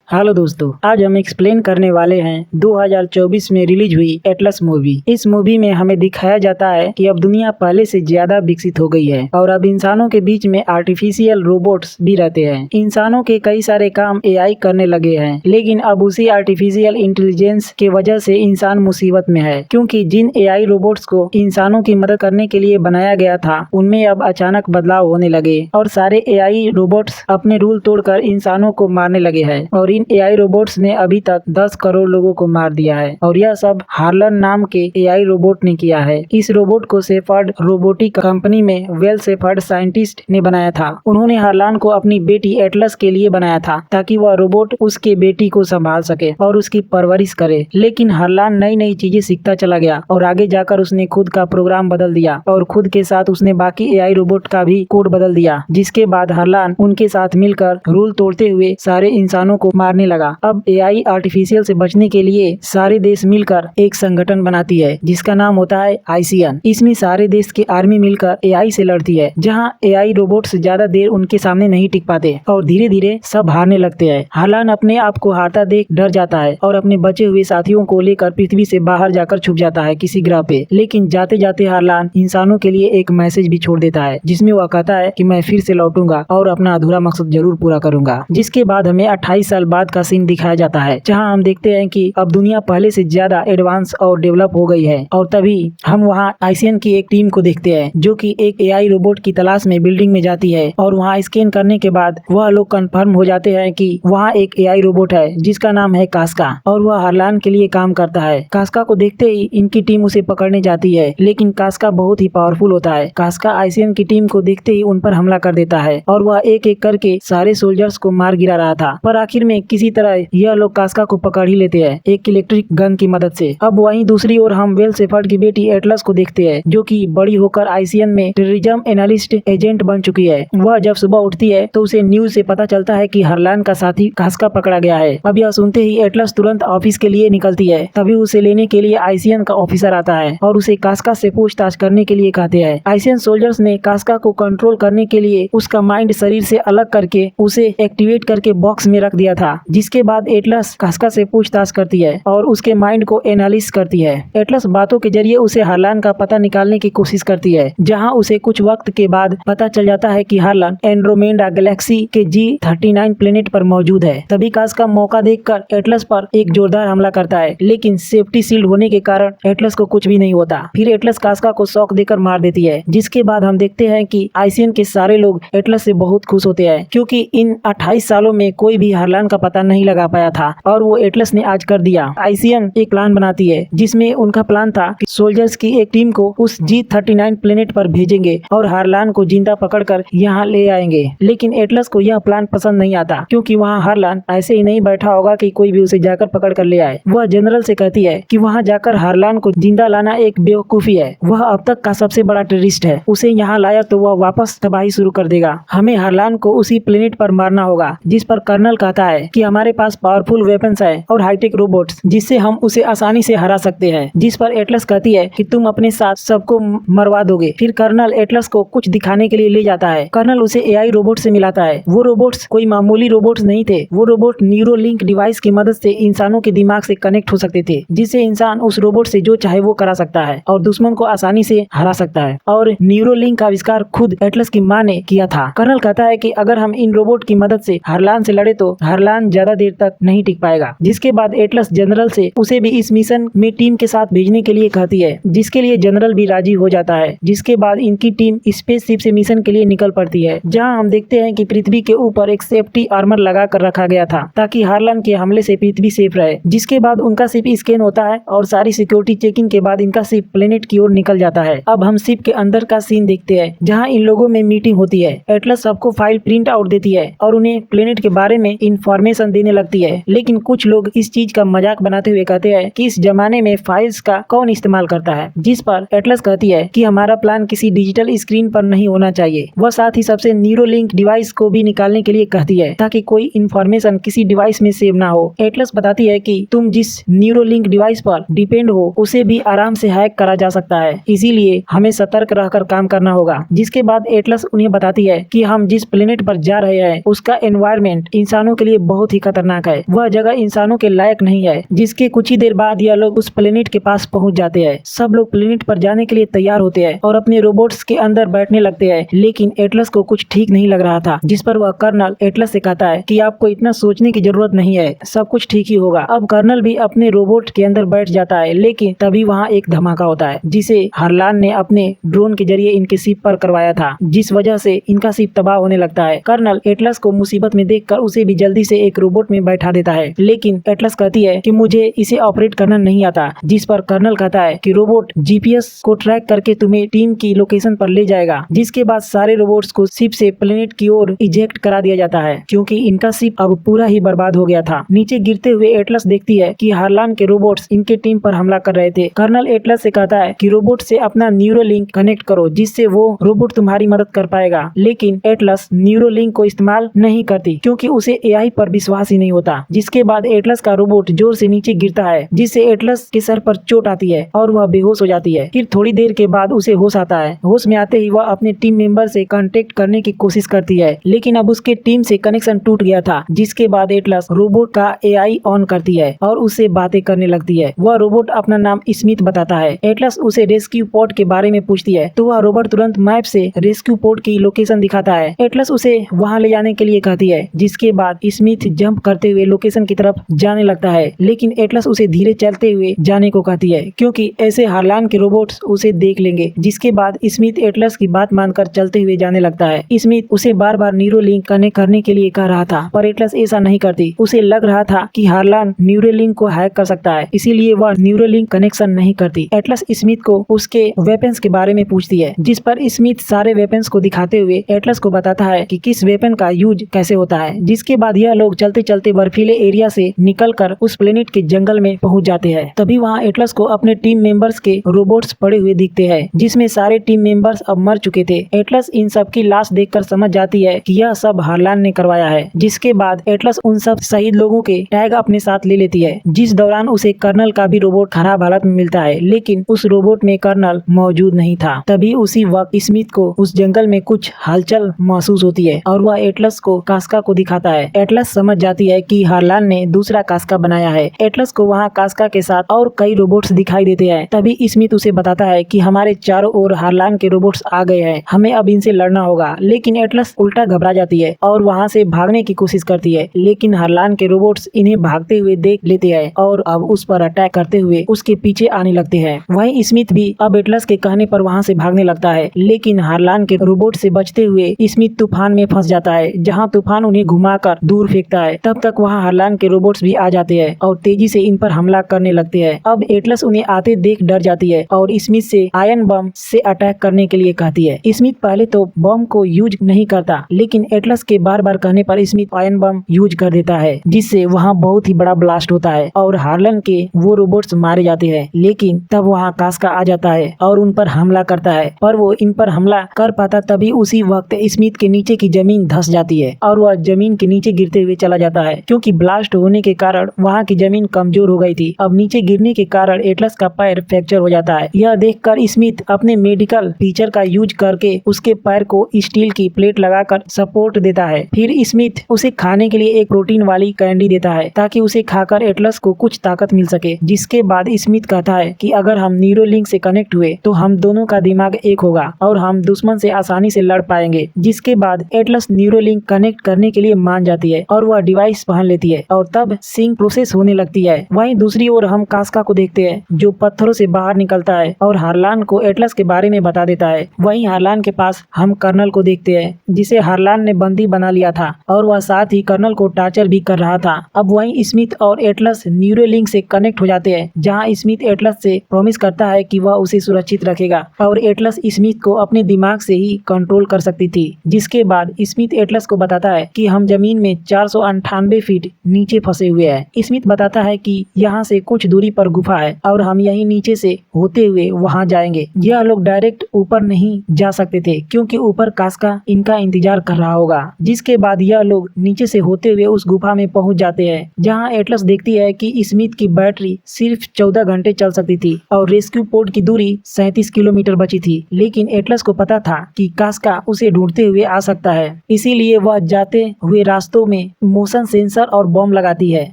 Hello दोस्तों, आज हम एक्सप्लेन करने वाले हैं 2024 में रिलीज हुई एटलस मूवी। इस मूवी में हमें दिखाया जाता है कि अब दुनिया पहले से ज्यादा विकसित हो गई है और अब इंसानों के बीच में आर्टिफिशियल रोबोट्स भी रहते हैं। इंसानों के कई सारे काम एआई करने लगे हैं, लेकिन अब उसी आर्टिफिशियल इंटेलिजेंस के वजह से इंसान मुसीबत में है, क्योंकि जिन एआई रोबोट्स को इंसानों की मदद करने के लिए बनाया गया था उनमें अब अचानक बदलाव होने लगे और सारे एआई रोबोट्स अपने रूल तोड़कर इंसानों को मारने लगे हैं। और इन एआई रोबोट्स ने अभी तक 10 करोड़ लोगों को मार दिया है और यह सब हार्लन नाम के एआई रोबोट ने किया है। इस रोबोट को शेफर्ड रोबोटिक कंपनी में वेल शेफर्ड साइंटिस्ट ने बनाया था। उन्होंने हार्लन को अपनी बेटी एटलस के लिए बनाया था ताकि वह रोबोट उसके बेटी को संभाल सके और उसकी परवरिश करे। लेकिन हार्लन नई नई चीजें सीखता चला गया और आगे जाकर उसने खुद का प्रोग्राम बदल दिया और खुद के साथ उसने बाकी एआई रोबोट का भी कोड बदल दिया, जिसके बाद हार्लन उनके साथ मिलकर रूल तोड़ते हुए सारे इंसानों को मारने लगा। अब एआई आर्टिफिशियल से बचने के लिए सारे देश मिलकर एक संगठन बनाती है जिसका नाम होता है आईसीएन। इसमें सारे देश की आर्मी मिलकर एआई से लड़ती है, जहां एआई रोबोट्स ज्यादा देर उनके सामने नहीं टिक पाते और धीरे धीरे सब हारने लगते हैं। हार्लन अपने आप को हारता देख डर जाता है और अपने बचे हुए साथियों को लेकर पृथ्वी से बाहर जाकर छुप जाता है किसी ग्रह पे। लेकिन जाते जाते हार्लन इंसानों के लिए एक मैसेज भी छोड़ देता है, जिसमें वह कहता है कि मैं फिर से लौटूंगा और अपना अधूरा मकसद जरूर पूरा करूंगा। जिसके बाद हमें 28 साल बाद का सीन दिखाया जाता है, जहां हम देखते हैं कि अब दुनिया पहले से ज्यादा एडवांस और डेवलप हो गई है। और तभी हम वहां आईसीएन की एक टीम को देखते हैं जो कि एक एआई रोबोट की तलाश में बिल्डिंग में जाती है और वहां स्कैन करने के बाद वह लोग कंफर्म हो जाते हैं कि वहां एक एआई रोबोट है जिसका नाम है कास्का और वह हार्लन के लिए काम करता है। कास्का को देखते ही इनकी टीम उसे पकड़ने जाती है, लेकिन कास्का बहुत ही पावरफुल होता है। कास्का आईसीएन की टीम को देखते ही उन पर हमला कर देता है और वह एक एक करके सारे सोल्जर्स को मार गिरा रहा था, पर आखिर में किसी तरह यह लोग कास्का को पकड़ ही लेते हैं एक इलेक्ट्रिक गन की मदद से। अब वहीं दूसरी ओर हम वेल शेफर्ड की बेटी एटलस को देखते हैं, जो कि बड़ी होकर आईसीएन में टेररिज्म एनालिस्ट एजेंट बन चुकी है। वह जब सुबह उठती है तो उसे न्यूज से पता चलता है कि हार्लन का साथी कास्का पकड़ा गया है। अब यह सुनते ही एटलस तुरंत ऑफिस के लिए निकलती है। तभी उसे लेने के लिए आईसीएन का ऑफिसर आता है और उसे कास्का से पूछताछ करने के लिए कहते हैं। आईसीएन सोल्जर्स ने कास्का को कंट्रोल करने के लिए उसका माइंड शरीर से अलग करके उसे एक्टिवेट करके बॉक्स में रख दिया था। जिसके बाद एटलस कास्का से पूछताछ करती है और उसके माइंड को एनालिसिस करती है। एटलस बातों के जरिए उसे हार्लन का पता निकालने की कोशिश करती है, जहां उसे कुछ वक्त के बाद पता चल जाता है कि हार्लन एंड्रोमेडा गैलेक्सी के G39 प्लेनेट पर मौजूद है। तभी कास्का मौका देखकर एटलस पर एक जोरदार हमला करता है, लेकिन सेफ्टी शील्ड होने के कारण एटलस को कुछ भी नहीं होता। फिर एटलस कास्का को शॉक देकर मार देती है। जिसके बाद हम देखते हैं कि आईसीएन के सारे लोग एटलस से बहुत खुश होते हैं, क्योंकि इन 28 सालों में कोई भी हार्लन का पता नहीं लगा पाया था और वो एटलस ने आज कर दिया। आईसीएन एक प्लान बनाती है, जिसमें उनका प्लान था कि सोल्जर्स की एक टीम को उस G39 प्लेनेट पर भेजेंगे और हार्लन को जिंदा पकड़कर यहाँ ले आएंगे। लेकिन एटलस को यह प्लान पसंद नहीं आता, क्योंकि वहाँ हार्लन ऐसे ही नहीं बैठा होगा कि कोई भी उसे जाकर पकड़ कर ले आए। वह जनरल से कहती है कि वहाँ जाकर हार्लन को जिंदा लाना एक बेवकूफी है। वह अब तक का सबसे बड़ा टेररिस्ट है, उसे यहाँ लाया तो वह वापस तबाही शुरू कर देगा। हमें हार्लन को उसी प्लेनेट पर मारना होगा। जिस पर कर्नल कहता है कि हमारे पास पावरफुल वेपन्स है और हाईटेक रोबोट्स, जिससे हम उसे आसानी से हरा सकते हैं। जिस पर एटलस कहती है कि तुम अपने साथ सबको मरवा दोगे। फिर कर्नल एटलस को कुछ दिखाने के लिए ले जाता है। कर्नल उसे एआई रोबोट से मिलाता है। वो रोबोट्स कोई मामूली रोबोट्स नहीं थे। वो रोबोट न्यूरोलिंक डिवाइस की मदद से इंसानों के दिमाग से कनेक्ट हो सकते थे, जिससे इंसान उस रोबोट से जो चाहे वो करा सकता है और दुश्मन को आसानी से हरा सकता है। और न्यूरोलिंक का आविष्कार खुद एटलस की माँ ने किया था। कर्नल कहता है कि अगर हम इन रोबोट की मदद से हार्लन से लड़े तो हार्लन ज्यादा देर तक नहीं टिक पाएगा। जिसके बाद एटलस जनरल से उसे भी इस मिशन में टीम के साथ भेजने के लिए कहती है, जिसके लिए जनरल भी राजी हो जाता है। जिसके बाद इनकी टीम स्पेसशिप से मिशन के लिए निकल पड़ती है, जहां हम देखते हैं कि पृथ्वी के ऊपर एक सेफ्टी आर्मर लगा कर रखा गया था ताकि हार्लन के हमले से पृथ्वी सेफ रहे। जिसके बाद उनका शिप स्कैन होता है और सारी सिक्योरिटी चेकिंग के बाद इनका शिप प्लेनेट की ओर निकल जाता है। अब हम शिप के अंदर का सीन देखते हैं, जहाँ इन लोगों में मीटिंग होती है। एटलस सबको फाइल प्रिंट आउट देती है और उन्हें प्लेनेट के बारे में इंफॉर्मेशन देने लगती है। लेकिन कुछ लोग इस चीज का मजाक बनाते हुए कहते हैं कि इस जमाने में फाइल्स का कौन इस्तेमाल करता है। जिस पर एटलस कहती है कि हमारा प्लान किसी डिजिटल स्क्रीन पर नहीं होना चाहिए। वह साथ ही सबसे न्यूरोलिंक डिवाइस को भी निकालने के लिए कहती है ताकि कोई इंफॉर्मेशन किसी डिवाइस में सेव ना हो। एटलस बताती है कि तुम जिस न्यूरोलिंक डिवाइस पर डिपेंड हो उसे भी आराम से हैक करा जा सकता है, इसीलिए हमें सतर्क रहकर काम करना होगा। जिसके बाद एटलस उन्हें बताती है कि हम जिस प्लेनेट पर जा रहे हैं उसका एनवायरनमेंट इंसानों के लिए बहुत ही खतरनाक है। वह जगह इंसानों के लायक नहीं है। जिसके कुछ ही देर बाद यह लोग उस प्लेनेट के पास पहुंच जाते हैं। सब लोग प्लेनेट पर जाने के लिए तैयार होते हैं और अपने रोबोट्स के अंदर बैठने लगते हैं, लेकिन एटलस को कुछ ठीक नहीं लग रहा था। जिस पर वह कर्नल एटलस से कहता है कि आपको इतना सोचने की जरूरत नहीं है, सब कुछ ठीक ही होगा। अब कर्नल भी अपने रोबोट के अंदर बैठ जाता है, लेकिन तभी वहाँ एक धमाका होता है जिसे हार्लान ने अपने ड्रोन के जरिए इनके शिप पर करवाया था, जिस वजह से इनका शिप तबाह होने लगता है। कर्नल एटलस को मुसीबत में देखकर उसे भी जल्दी से एक रोबोट में बैठा देता है, लेकिन एटलस कहती है कि मुझे इसे ऑपरेट करना नहीं आता। जिस पर कर्नल कहता है कि रोबोट जीपीएस को ट्रैक करके तुम्हें टीम की लोकेशन पर ले जाएगा। जिसके बाद सारे रोबोट्स को शिप से प्लेनेट की ओर इजेक्ट करा दिया जाता है, क्योंकि इनका शिप अब पूरा ही बर्बाद हो गया था। नीचे गिरते हुए एटलस देखती है कि हार्लान के रोबोट्स इनके टीम पर हमला कर रहे थे। कर्नल एटलस से कहता है कि रोबोट से अपना न्यूरोलिंक कनेक्ट करो, जिससे वो रोबोट तुम्हारी मदद कर पाएगा। लेकिन एटलस न्यूरोलिंक को इस्तेमाल नहीं करती, क्योंकि उसे एआई पर विश्वास ही नहीं होता। जिसके बाद एटलस का रोबोट जोर से नीचे गिरता है, जिससे एटलस के सर पर चोट आती है और वह बेहोश हो जाती है। फिर थोड़ी देर के बाद उसे होश आता है। होश में आते ही वह अपने टीम मेंबर से कांटेक्ट करने की कोशिश करती है, लेकिन अब उसके टीम से कनेक्शन टूट गया था। जिसके बाद एटलस रोबोट का एआई ऑन करती है और उससे बातें करने लगती है। वह रोबोट अपना नाम स्मिथ बताता है। एटलस उसे रेस्क्यू पोर्ट के बारे में पूछती है, तो वह रोबोट तुरंत मैप से रेस्क्यू पोर्ट की लोकेशन दिखाता है। एटलस उसे वहां ले जाने के लिए कहती है। जिसके बाद स्मिथ जंप करते हुए लोकेशन की तरफ जाने लगता है, लेकिन एटलस उसे धीरे चलते हुए जाने को कहती है, क्योंकि ऐसे हार्लान के रोबोट्स उसे देख लेंगे। जिसके बाद स्मिथ एटलस की बात मानकर चलते हुए जाने लगता है। स्मिथ उसे बार बार न्यूरोलिंक कनेक्ट करने के लिए कह रहा था, पर एटलस ऐसा नहीं करती। उसे लग रहा था कि हार्लान न्यूरोलिंक को हैक कर सकता है, इसीलिए वह न्यूरोलिंक कनेक्शन नहीं करती। एटलस स्मिथ को उसके वेपन्स के बारे में पूछती है, जिस पर स्मिथ सारे वेपन्स को दिखाते हुए एटलस को बताता है कि किस वेपन का यूज कैसे होता है। जिसके बाद यह लोग चलते चलते बर्फीले एरिया से निकलकर उस प्लेनेट के जंगल में पहुंच जाते हैं। तभी वहां एटलस को अपने टीम मेंबर्स के रोबोट्स पड़े हुए दिखते हैं, जिसमें सारे टीम मेंबर्स अब मर चुके थे। एटलस इन सब की लाश देखकर समझ जाती है कि यह सब हार्लान ने करवाया है। जिसके बाद एटलस उन सब शहीद लोगों के टैग अपने साथ ले लेती है। जिस दौरान उसे कर्नल का भी रोबोट खराब हालत में मिलता है, लेकिन उस रोबोट में कर्नल मौजूद नहीं था। तभी उसी वक्त स्मिथ को उस जंगल में कुछ हलचल महसूस होती है और वह एटलस को कास्का को दिखाता है। एटलस समझ जाती है कि हार्लान ने दूसरा कास्का बनाया है। एटलस को वहाँ कास्का के साथ और कई रोबोट्स दिखाई देते हैं। तभी स्मिथ उसे बताता है कि हमारे चारों ओर हार्लान के रोबोट्स आ गए हैं, हमें अब इनसे लड़ना होगा। लेकिन एटलस उल्टा घबरा जाती है और वहाँ से भागने की कोशिश करती है, लेकिन हार्लान के रोबोट्स इन्हें भागते हुए देख लेते हैं और अब उस पर अटैक करते हुए उसके पीछे आने लगते हैं। वहीं स्मिथ भी अब एटलस के कहने पर वहाँ से भागने लगता है, लेकिन हार्लान के रोबोट से बचते हुए स्मिथ तूफान में फंस जाता है, जहाँ तूफान उन्हें घुमाकर दूर फेंकता है। तब तक वहाँ हार्लान के रोबोट्स भी आ जाते हैं और तेजी से इन पर हमला करने लगते हैं। अब एटलस उन्हें आते देख डर जाती है और स्मिथ से आयरन बम से अटैक करने के लिए कहती है। स्मिथ पहले तो बम को यूज नहीं करता, लेकिन एटलस के बार बार कहने पर स्मिथ आयरन बम यूज कर देता है, जिससे वहाँ बहुत ही बड़ा ब्लास्ट होता है और हार्लन के वो रोबोट्स मारे जाते हैं। लेकिन तब वहाँ कास्का आ जाता है और उन पर हमला करता है, पर वो इन पर हमला कर पाता तभी उसी वक्त स्मिथ के नीचे की जमीन धंस जाती है और वह जमीन के नीचे गिरते हुए चला जाता है, क्योंकि ब्लास्ट होने के कारण वहाँ की जमीन कमजोर हो गई थी। अब नीचे गिरने के कारण एटलस का पैर फ्रैक्चर हो जाता है। यह देखकर स्मिथ अपने मेडिकल फीचर का यूज करके उसके पैर को स्टील की प्लेट लगाकर सपोर्ट देता है। फिर स्मिथ उसे खाने के लिए एक प्रोटीन वाली कैंडी देता है, ताकि उसे खाकर एटलस को कुछ ताकत मिल सके। जिसके बाद स्मिथ कहता है कि अगर हम न्यूरोलिंक से कनेक्ट हुए तो हम दोनों का दिमाग एक होगा और हम दुश्मन से आसानी से लड़ पाएंगे। जिसके बाद एटलस न्यूरोलिंक कनेक्ट करने के लिए मान जाती है और वह डिवाइस पहन लेती है और तब सिंक प्रोसेस होने लगती है। वहीं दूसरी ओर हम कास्का को देखते हैं, जो पत्थरों से बाहर निकलता है और हार्लान को एटलस के बारे में बता देता है। वहीं हार्लान के पास हम कर्नल को देखते हैं, जिसे हार्लान ने बंदी बना लिया था और वह साथ ही कर्नल को टार्चर भी कर रहा था। अब वहीं स्मिथ और एटलस न्यूरोलिंक से कनेक्ट हो जाते हैं, जहां स्मिथ एटलस से प्रॉमिस करता है कि वह उसे सुरक्षित रखेगा और एटलस स्मिथ को अपने दिमाग से ही कंट्रोल कर सकती थी। जिसके बाद स्मिथ एटलस को बताता है कि हम जमीन में 498 फीट नीचे फंसे हुए हैं। स्मिथ बताता है कि यहाँ से कुछ दूरी पर गुफा है और हम यहीं नीचे से होते हुए वहां जाएंगे। यह लोग डायरेक्ट ऊपर नहीं जा सकते थे, क्योंकि ऊपर कास्का इनका इंतजार कर रहा होगा। जिसके बाद यह लोग नीचे से होते हुए उस गुफा में पहुंच जाते हैं, जहां एटलस देखती है कि स्मिथ की बैटरी सिर्फ 14 घंटे चल सकती थी और रेस्क्यू पोर्ट की दूरी 37 किलोमीटर बची थी। लेकिन एटलस को पता था कि कास्का उसे ढूंढते हुए आ सकता है, इसीलिए वह जाते हुए रास्तों में मोशन सेंसर और बॉम्ब लगाती है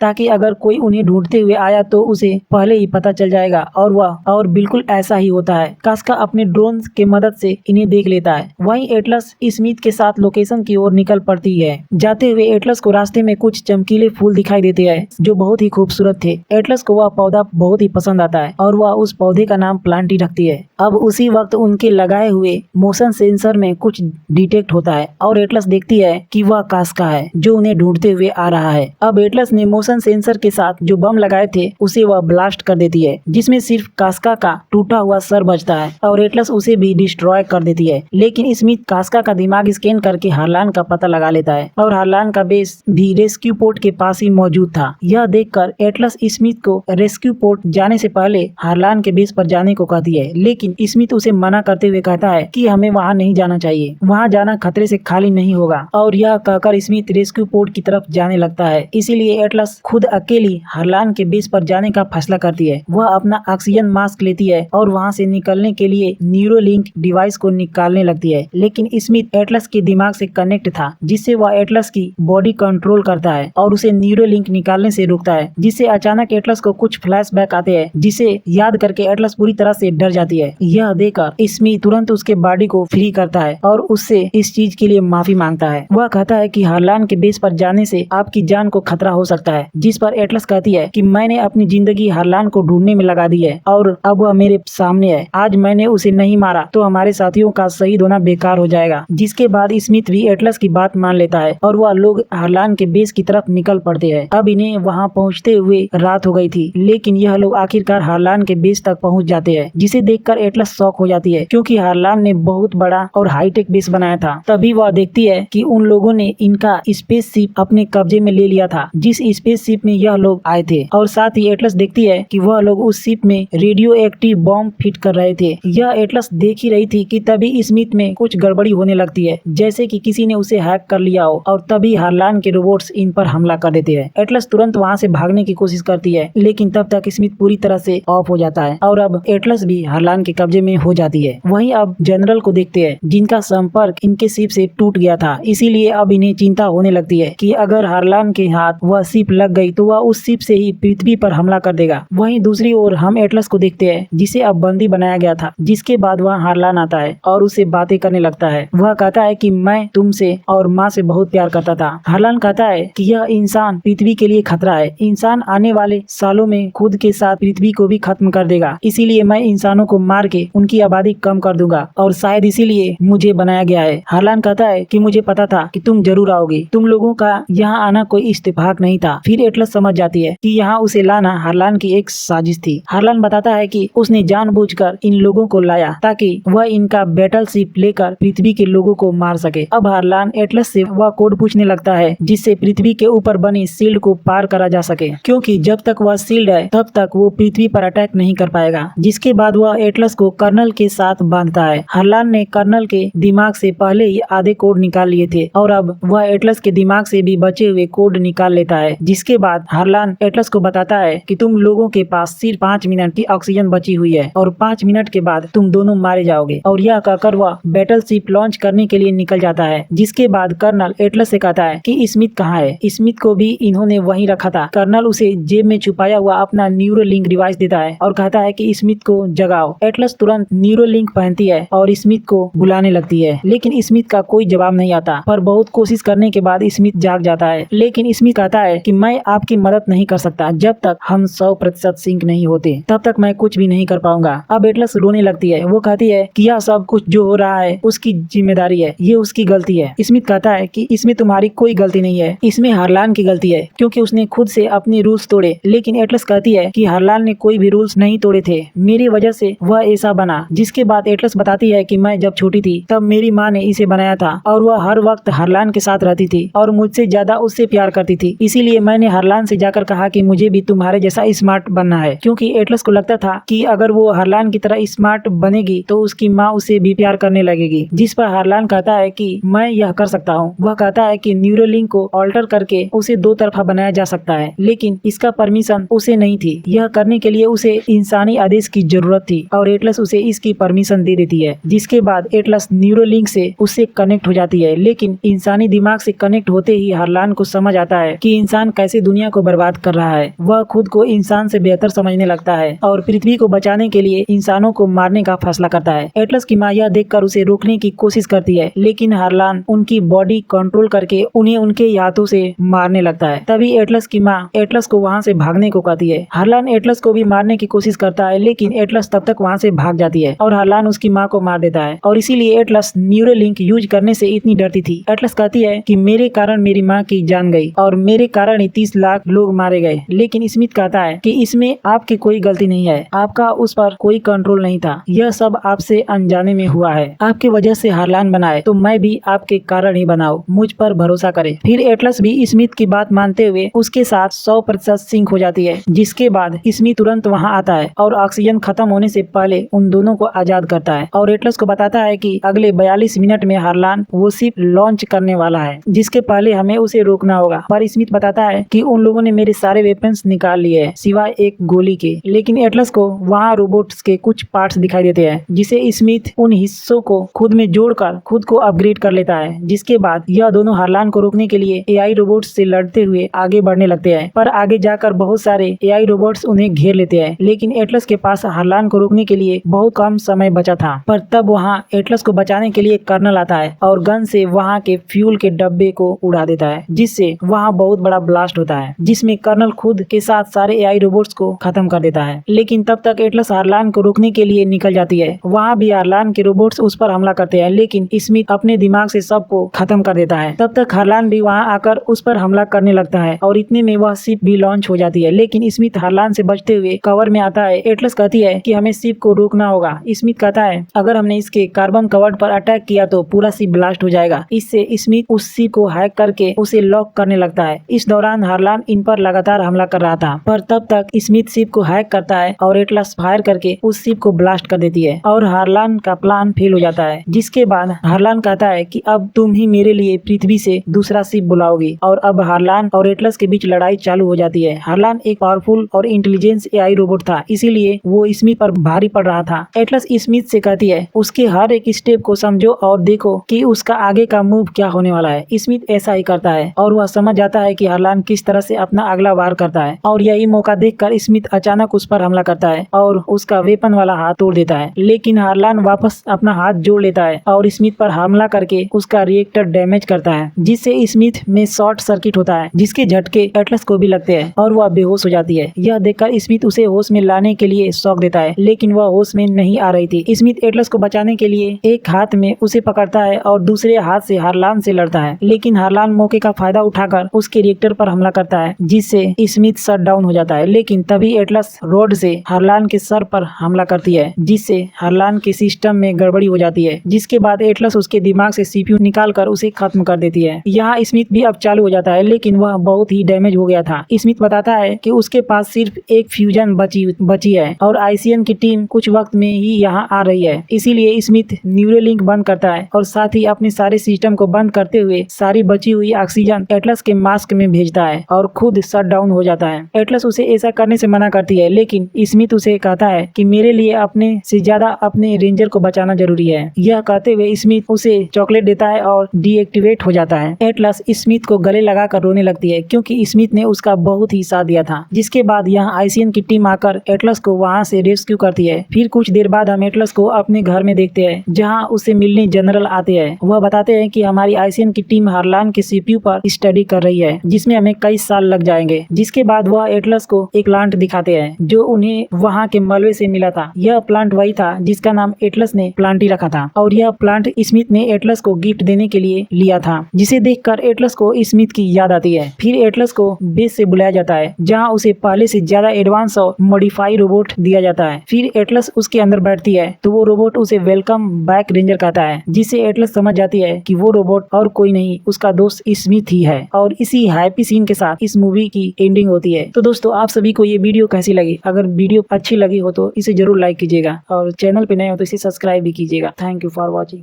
ताकि अगर कोई उन्हें ढूंढते हुए आया तो उसे पहले ही पता चल जाएगा और बिल्कुल ऐसा ही होता है। कास्का अपने ड्रोन के मदद से इन्हें देख लेता है। वहीं एटलस स्मिथ के साथ लोकेशन की ओर निकल पड़ती है। जाते हुए एटलस को रास्ते में कुछ चमकीले फूल दिखाई देते हैं जो बहुत ही खूबसूरत थे। एटलस को वह पौधा बहुत ही पसंद आता है और वह उस पौधे का नाम प्लांटी रखती है। अब उसी वक्त उनके लगाए हुए मोशन सेंसर में कुछ डिटेक्ट होता है और एटलस देखती है कि वह कास्का है जो उन्हें ढूंढते हुए आ रहा है। अब एटलस ने मोशन सेंसर के साथ जो बम लगाए थे उसे वह ब्लास्ट कर देती है, जिसमें सिर्फ कास्का का टूटा हुआ सर बचता है और एटलस उसे भी डिस्ट्रॉय कर देती है। लेकिन स्मिथ कास्का का दिमाग स्कैन करके हार्लान का पता लगा लेता है और हार्लान का बेस भी रेस्क्यू पोर्ट के पास ही मौजूद था। यह देखकर एटलस स्मिथ को रेस्क्यू पोर्ट जाने से पहले हार्लान के बेस पर जाने को कहती है, लेकिन स्मिथ उसे मना करते हुए कहता है कि हमें वहां नहीं जाना चाहिए, वहां जाना खतरे से खाली नहीं होगा। और यह कहकर स्मिथ रेस्क्यू पोर्ट की तरफ जाने लगता है। इसीलिए एटलस खुद अकेली हार्लान के बेस पर जाने का फैसला करती है। वह अपना ऑक्सीजन मास्क लेती है और वहां से निकलने के लिए न्यूरोलिंक डिवाइस को निकालने लगती है। लेकिन स्मिथ एटलस के दिमाग से कनेक्ट था, जिससे वह एटलस की बॉडी कंट्रोल करता है और उसे न्यूरोलिंक निकालने से रोकता है, जिससे अचानक एटलस को कुछ फ्लैशबैक आते हैं, जिसे याद करके एटलस पूरी तरह से डर जाती है। यह देखकर स्मिथ तुरंत उसके बॉडी को फ्री करता है और उससे इस चीज के लिए माफी मांगता है। वह कहता है कि हार्लान के बेस पर जाने से आपकी जान को खतरा हो सकता है, जिस पर एटलस कहती है कि मैंने अपनी जिंदगी हार्लान को ढूंढने में लगा दी है और अब वह मेरे सामने है। आज मैंने उसे नहीं मारा तो हमारे साथियों का शहीद होना बेकार हो जाएगा। जिसके बाद स्मिथ भी एटलस की बात मान लेता है और वह लोग हार्लान के बेस की तरफ निकल पड़ते हैं। अब इन्हें वहां पहुंचते हुए रात हो गई थी, लेकिन यह लोग आखिरकार हार्लान के बेस तक पहुंच जाते हैं, जिसे देखकर एटलस शॉक हो जाती है क्योंकि हार्लान ने बहुत बड़ा और हाईटेक बेस बनाया था। तभी वह देखती है कि उन लोगों ने इनका स्पेसशिप अपने कब्जे में ले लिया था, जिस स्पेसशिप में यह लोग आए थे। और साथ ही एटलस देखती है कि वह लोग उस शिप में रेडियो एक्टिव बॉम्ब फिट कर रहे थे। यह एटलस देख ही रही थी कि तभी स्मिथ में कुछ गड़बड़ी होने लगती है, जैसे कि किसी ने उसे हैक कर लिया हो, और तभी हार्लान के रोबोट्स इन पर हमला कर देते हैं। एटलस तुरंत वहां से भागने की कोशिश करती है, लेकिन तब तक स्मिथ पूरी तरह से ऑफ हो जाता है और अब एटलस भी हार्लान के कब्जे में हो जाती है। वहीं अब जनरल को देखते हैं, जिनका संपर्क इनके शिप से टूट गया था। इसीलिए अब इन्हें चिंता होने लगती है कि अगर हार्लान के हाथ वह शिप लग गई तो वह उस शिप से ही पृथ्वी पर हमला कर देगा। वहीं दूसरी ओर हम एटलस को देखते हैं, जिसे अब बंदी बनाया गया था। जिसके बाद वह हार्लान आता है और उससे बातें करने लगता है। वह कहता है कि मैं तुमसे और माँ से बहुत प्यार करता था। हार्लान कहता है कि यह इंसान पृथ्वी के लिए खतरा है। इंसान आने वाले सालों में खुद के साथ पृथ्वी को भी खत्म कर देगा, इसीलिए मैं इंसानों को मार के उनकी आबादी कम कर दूंगा और शायद इसीलिए मुझे बनाया गया है। हार्लान कहता है कि मुझे पता था कि तुम जरूर आओगे, तुम लोगों का यहाँ आना कोई इत्तेफाक नहीं था। फिर एटलस समझ जाती है कि यहाँ उसे लाना हार्लान की एक साजिश थी। हार्लान बताता है कि उसने जानबूझकर इन लोगों को लाया ताकि वह इनका बैटल शिप लेकर पृथ्वी के लोगों को मार सके। अब हार्लान एटलस से वह कोड पूछने लगता है जिससे पृथ्वी के ऊपर बनी शील्ड को पार करा जा सके, क्योंकि जब तक वह शील्ड है तब तक वो पृथ्वी पर अटैक नहीं कर पाएगा। जिसके बाद वह एटलस को कर्नल के साथ बांधता है। हार्लान ने कर्नल के दिमाग से पहले ही आधे कोड निकाल लिए थे और अब वह एटलस के दिमाग से भी बचे हुए कोड निकाल लेता है। जिसके बाद हार्लान एटलस को बताता है कि तुम लोगों के पास सिर्फ 5 मिनट की ऑक्सीजन बची हुई है और 5 मिनट के बाद तुम दोनों मारे जाओगे। और यह कहकर वह बैटल शिप लॉन्च करने के लिए निकल जाता है। जिसके बाद कर्नल एटलस से कहता है कि स्मिथ कहाँ है। स्मिथ को भी इन्होंने वहीं रखा था। कर्नल उसे जेब में छुपाया हुआ अपना न्यूरोलिंक डिवाइस देता है और कहता है कि स्मिथ को जगाओ। एटलस तुरंत न्यूरोलिंक पहनती है और स्मिथ को बुलाने लगती है, लेकिन स्मिथ का कोई जवाब नहीं आता। पर बहुत कोशिश करने के बाद स्मिथ जाग जाता है, लेकिन स्मिथ कहता है कि मैं आपकी मदद नहीं कर सकता। जब तक हम 100% सिंक नहीं होते तब तक मैं कुछ भी नहीं कर पाऊंगा। अब एटलस रोने लगती है। वो कहती है कि यह सब कुछ जो हो रहा है उसकी जिम्मेदारी है, ये उसकी गलती है। स्मिथ कहता है कि इसमें तुम्हारी कोई गलती नहीं है, इसमें हार्लान की गलती है क्योंकि उसने खुद से अपने रूल्स तोड़े। लेकिन एटलस कहती है कि हार्लान ने कोई भी रूल्स नहीं तोड़े थे, मेरी वजह से वह ऐसा बना। जिसके बाद एटलस बताती है कि मैं जब छोटी थी तब मेरी माँ ने इसे बनाया था और वह हर वक्त हार्लान के साथ रहती थी और मुझसे ज्यादा उससे प्यार करती थी। इसीलिए मैंने हार्लान से जाकर कहा कि मुझे भी तुम्हारे जैसा स्मार्ट बनना है, क्योंकि एटलस को लगता था कि अगर वो हार्लान की तरह स्मार्ट बनेगी तो उसकी माँ उसे भी प्यार करने लगेगी। जिस पर हार्लान कहता है कि मैं यह कर सकता हूँ। वह कहता है कि न्यूरोलिंक को ऑल्टर करके उसे 2 तरफा बनाया जा सकता है, लेकिन इसका परमिशन उसे नहीं थी। यह करने के लिए उसे इंसानी आदेश की जरूरत थी और एटलस उसे इसकी परमिशन दे देती है। जिसके बाद एटलस न्यूरोलिंक से उससे कनेक्ट हो जाती है, लेकिन इंसानी दिमाग से कनेक्ट होते ही हार्लान को समझ आता है कि इंसान कैसे दुनिया को बर्बाद कर रहा है। वह खुद को इंसान से बेहतर समझने लगता है और पृथ्वी को बचाने के लिए इंसानों को मारने का फैसला करता है। एटलस की माँ यह देखकर उसे रोकने की कोशिश करती है, लेकिन हार्लान उनकी बॉडी कंट्रोल करके उन्हें उनके हाथों से मारने लगता है। तभी एटलस की माँ एटलस को वहाँ से भागने को कहती है। हार्लान एटलस को भी मारने की कोशिश करता है, लेकिन एटलस तब तक वहाँ से भाग जाती है और हार्लान उसकी माँ को मार देता है। और इसीलिए एटलस न्यूरोलिंक यूज करने से इतनी डरती थी। एटलस कहती है कि मेरे कारण मेरी माँ की जान गई और मेरे कारण ही 30 लाख लोग मारे गए। लेकिन स्मिथ कहता है कि इसमें आपकी कोई गलती नहीं है, आपका उस पर कोई कंट्रोल नहीं था, यह सब आपसे अनजाने में हुआ है। आपकी वजह से हार्लान बनाए तो मैं भी आपके कारण ही बनाऊं, मुझ पर भरोसा करे। फिर एटलस भी स्मिथ की बात मानते हुए उसके साथ 100% सिंक हो जाती है, जिसके बाद स्मिथ तुरंत वहां आता है और ऑक्सीजन खत्म होने से पहले उन दोनों को आजाद करता है और एटलस को बताता है कि अगले 42 मिनट में हार्लान वो शिप लॉन्च करने वाला है, जिसके पहले हमें उसे रोकना होगा। पर स्मिथ बताता है कि उन लोगों ने मेरे सारे वेपन्स निकाल लिए हैं सिवाय एक गोली के। लेकिन एटलस को वहाँ रोबोट्स के कुछ पार्ट्स दिखाई देते हैं, जिसे स्मिथ उन हिस्सों को खुद में जोड़कर खुद को अपग्रेड कर लेता है। जिसके बाद यह दोनों हार्लान को रोकने के लिए एआई रोबोट्स से लड़ते हुए आगे बढ़ने लगते हैं। पर आगे जाकर बहुत सारे एआई रोबोट्स उन्हें घेर लेते हैं, लेकिन एटलस के पास हार्लान को रोकने के लिए बहुत कम समय बचा था। पर तब वहाँ एटलस को बचाने के लिए कर्नल आता है और गन से वहाँ के फ्यूल के डब्बे को उड़ा देता है, जिससे वहाँ बहुत बड़ा ब्लास्ट होता है, जिसमें कर्नल खुद के साथ सारे एआई रोबोट्स को खत्म कर देता है। लेकिन तब तक एटलस हार्लान को रोकने के लिए निकल जाती है। वहाँ भी हार्लान के रोबोट्स उस पर हमला करते हैं, लेकिन स्मिथ अपने दिमाग से सबको खत्म कर देता है। तब तक हार्लान भी वहाँ आकर उस पर हमला करने लगता है और इतने में वह शिप भी लॉन्च हो जाती है। लेकिन स्मिथ हार्लान से बचते हुए कवर में आता है। एटलस कहती है कि हमें शिप को रोकना होगा। स्मिथ कहता है अगर हमने इसके कार्बन कवर्ड पर अटैक किया तो पूरा शिप ब्लास्ट हो जाएगा। इससे स्मिथ उस शिप को हैक करके उसे लॉक करने लगता है। इस दौरान हार्लान इन पर लगातार हमला कर रहा था, पर तब तक स्मिथ शिप को हैक करता है और एटलस फायर करके उस शिप को ब्लास्ट कर देती है और हार्लान का प्लान फेल हो जाता है। जिसके बाद हार्लान कहता है कि अब तुम ही मेरे लिए पृथ्वी से दूसरा शिप बुलाओगी और अब हार्लान और एटलस के बीच लड़ाई चालू हो जाती है। हार्लान एक पावरफुल और इंटेलिजेंस एआई रोबोट था, इसीलिए वो स्मिथ पर भारी पड़ रहा था। एटलस स्मिथ से कहती है उसके हर एक स्टेप को समझो और देखो कि उसका आगे का मूव क्या होने वाला है। स्मिथ ऐसा ही करता है और वह समझ जाता है कि हार्लान किस तरह से अपना अगला वार करता है और यही मौका देखकर स्मिथ अचानक उस पर हमला करता है और उसका वेपन वाला हाथ तोड़ देता है। लेकिन हार्लान वापस अपना हाथ जोड़ लेता है और स्मिथ पर हमला करके उसका रिएक्टर डैमेज करता है, जिससे स्मिथ में शॉर्ट सर्किट होता है, जिसके झटके एटलस को भी लगते हैं और वह बेहोश हो जाती है। यह देखकर स्मिथ उसे होश में लाने के लिए शॉक देता है, लेकिन वह होश में नहीं आ रही थी। स्मिथ एटलस को बचाने के लिए एक हाथ में उसे पकड़ता है और दूसरे हाथ से हार्लान से लड़ता है, लेकिन हार्लान मौके का फायदा उठाकर उसके रिएक्टर पर हमला करता है, जिससे स्मिथ शट डाउन हो जाता है। लेकिन तभी एटलस रोड से हार्लान के सर पर हमला करती है, जिससे हार्लान के सिस्टम में गड़बड़ी हो जाती है। जिसके बाद एटलस उसके दिमाग से सीपीयू निकालकर उसे खत्म कर देती है। यहाँ स्मिथ भी अब चालू हो जाता है, लेकिन वह बहुत ही डैमेज हो गया था। स्मिथ बताता है कि उसके पास सिर्फ एक फ्यूजन बची है और आईसीएन की टीम कुछ वक्त में ही यहाँ आ रही है। इसीलिए स्मिथ न्यूरोलिंक बंद करता है और साथ ही अपने सारे सिस्टम को बंद करते हुए सारी बची हुई ऑक्सीजन एटलस के मास्क में भेजता है और खुद शट डाउन हो जाता है। एटलस उसे ऐसा करने से मना करती है, लेकिन स्मिथ उसे कहता है कि मेरे लिए अपने से ज्यादा अपने रेंजर को बचाना जरूरी है। यह कहते हुए स्मिथ उसे चॉकलेट देता है और डीएक्टिवेट हो जाता है। एटलस स्मिथ को गले लगाकर रोने लगती है, क्योंकि स्मिथ ने उसका बहुत ही साथ दिया था। जिसके बाद यहाँ आईसीएन की टीम आकर एटलस को वहाँ से रेस्क्यू करती है। फिर कुछ देर बाद हम एटलस को अपने घर में देखते हैं, जहाँ उसे मिलने जनरल आते हैं। वह बताते हैं कि हमारी आईसीएन की टीम हार्लान के सीपीयू पर स्टडी कर रही है, जिसमें हमें कई साल लग जाएंगे। जिसके बाद वह एटलस को एक प्लांट दिखाते हैं जो उन्हें वहाँ के मलबे से मिला था। यह प्लांट वही था जिसका नाम एटलस ने प्लांटी रखा था और यह प्लांट स्मिथ ने एटलस को गिफ्ट देने के लिए लिया था, जिसे देखकर एटलस को स्मिथ की याद आती है। फिर एटलस को बेस से बुलाया जाता है, जहाँ उसे पहले से ज्यादा एडवांस और मॉडिफाई रोबोट दिया जाता है। फिर एटलस उसके अंदर बैठती है तो वो रोबोट उसे वेलकम बैक रेंजर कहता है, जिससे एटलस समझ जाती है कि वो रोबोट और कोई नहीं उसका दोस्त स्मिथ ही है। और इसी हैप्पी सीन के साथ इस मूवी की एंडिंग होती है। तो दोस्तों आप सभी को ये वीडियो कैसी लगी? अगर वीडियो अच्छी लगी हो तो इसे जरूर लाइक कीजिएगा और चैनल पे नए हो तो इसे सब्सक्राइब भी कीजिएगा। Thank you for watching.